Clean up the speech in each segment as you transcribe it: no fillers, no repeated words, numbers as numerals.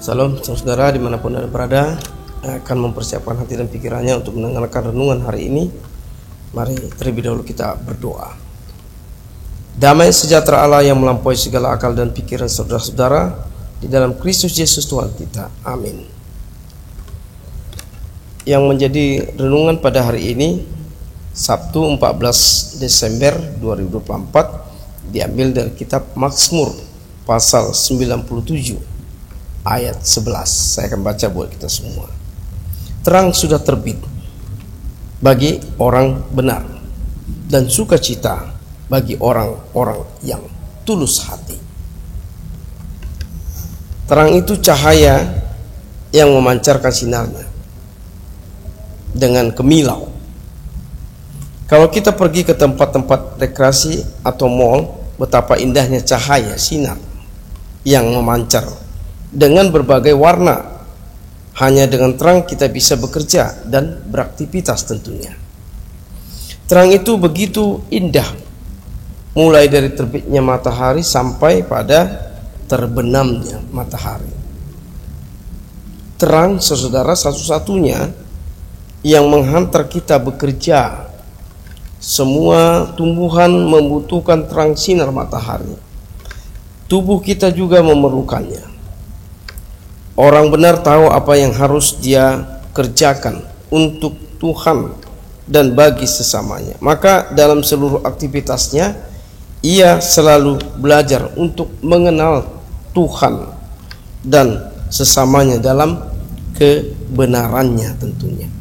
Salam saudara dimanapun Anda berada, akan mempersiapkan hati dan pikirannya untuk mendengarkan renungan hari ini. Mari terlebih dahulu kita berdoa. Damai sejahtera Allah yang melampaui segala akal dan pikiran saudara-saudara di dalam Kristus Yesus Tuhan kita. Amin. Yang menjadi renungan pada hari ini, Sabtu 14 Desember 2024, diambil dari kitab Mazmur pasal 97 ayat 11. Saya akan baca buat kita semua. Terang sudah terbit bagi orang benar dan sukacita bagi orang-orang yang tulus hati. Terang itu cahaya yang memancarkan sinarnya dengan kemilau. Kalau kita pergi ke tempat-tempat rekreasi atau mall, betapa indahnya cahaya sinar yang memancar dengan berbagai warna. Hanya dengan terang kita bisa bekerja dan beraktivitas tentunya. Terang itu begitu indah, mulai dari terbitnya matahari sampai pada terbenamnya matahari. Terang, saudara, satu-satunya yang menghantar kita bekerja. Semua tumbuhan membutuhkan terang sinar matahari. Tubuh kita juga memerlukannya. Orang benar tahu apa yang harus dia kerjakan untuk Tuhan dan bagi sesamanya. Maka dalam seluruh aktivitasnya, ia selalu belajar untuk mengenal Tuhan dan sesamanya dalam kebenarannya tentunya.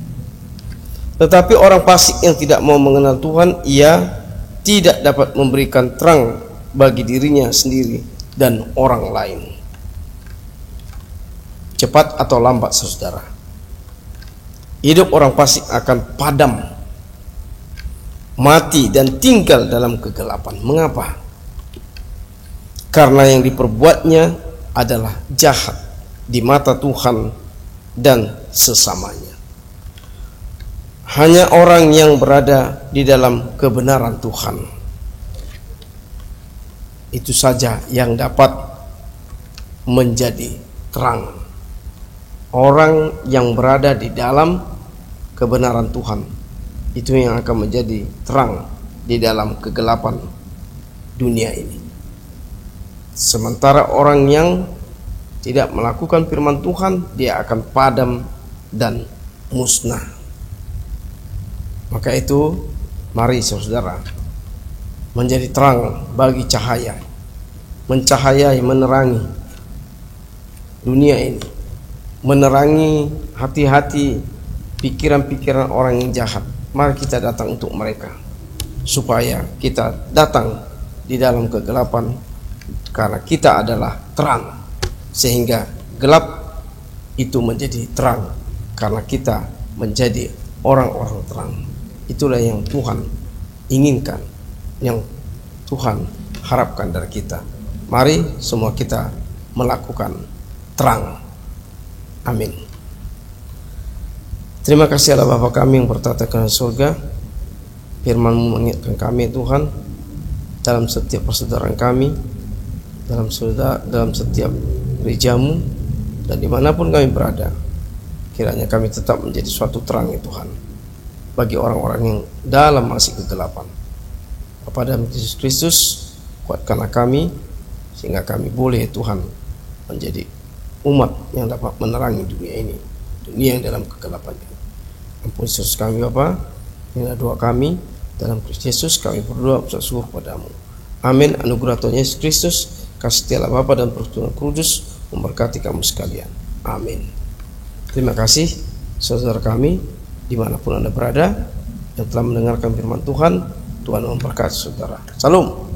Tetapi orang fasik yang tidak mau mengenal Tuhan, ia tidak dapat memberikan terang bagi dirinya sendiri dan orang lain. Cepat atau lambat, saudara, hidup orang fasik akan padam, mati dan tinggal dalam kegelapan. Mengapa? Karena yang diperbuatnya adalah jahat di mata Tuhan dan sesamanya. Hanya orang yang berada di dalam kebenaran Tuhan, itu saja yang dapat menjadi terang. Orang yang berada di dalam kebenaran Tuhan, itu yang akan menjadi terang di dalam kegelapan dunia ini. Sementara orang yang tidak melakukan firman Tuhan, dia akan padam dan musnah. Maka itu, mari saudara menjadi terang bagi cahaya, mencahayai, menerangi dunia ini, menerangi hati-hati, pikiran-pikiran orang yang jahat. Mari kita datang untuk mereka, supaya kita datang di dalam kegelapan, karena kita adalah terang, sehingga gelap itu menjadi terang karena kita menjadi orang-orang terang. Itulah yang Tuhan inginkan, yang Tuhan harapkan dari kita. Mari semua kita melakukan terang. Amin. Terima kasih Allah Bapa kami yang bertata di surga. Firman-Mu mengingatkan kami Tuhan dalam setiap persaudaraan kami, dalam setiap gereja-Mu, dan dimanapun kami berada. Kiranya kami tetap menjadi suatu terang ya Tuhan bagi orang-orang yang dalam masih kegelapan. Kepada Yesus Kristus, kuatkanlah kami sehingga kami boleh Tuhan menjadi umat yang dapat menerangi dunia ini, dunia yang dalam kegelapan ini. Ampuni dosa kami Bapa, inilah doa kami dalam Kristus Yesus. Kami berdoa bersungguh padamu. Amin. Anugerah Tuhan Yesus Kristus, kasih Allah Bapa dan persekutuan Kudus memberkati kamu sekalian. Amin. Terima kasih saudara kami dimanapun Anda berada yang telah mendengarkan firman Tuhan. Tuhan memberkati saudara. Salam.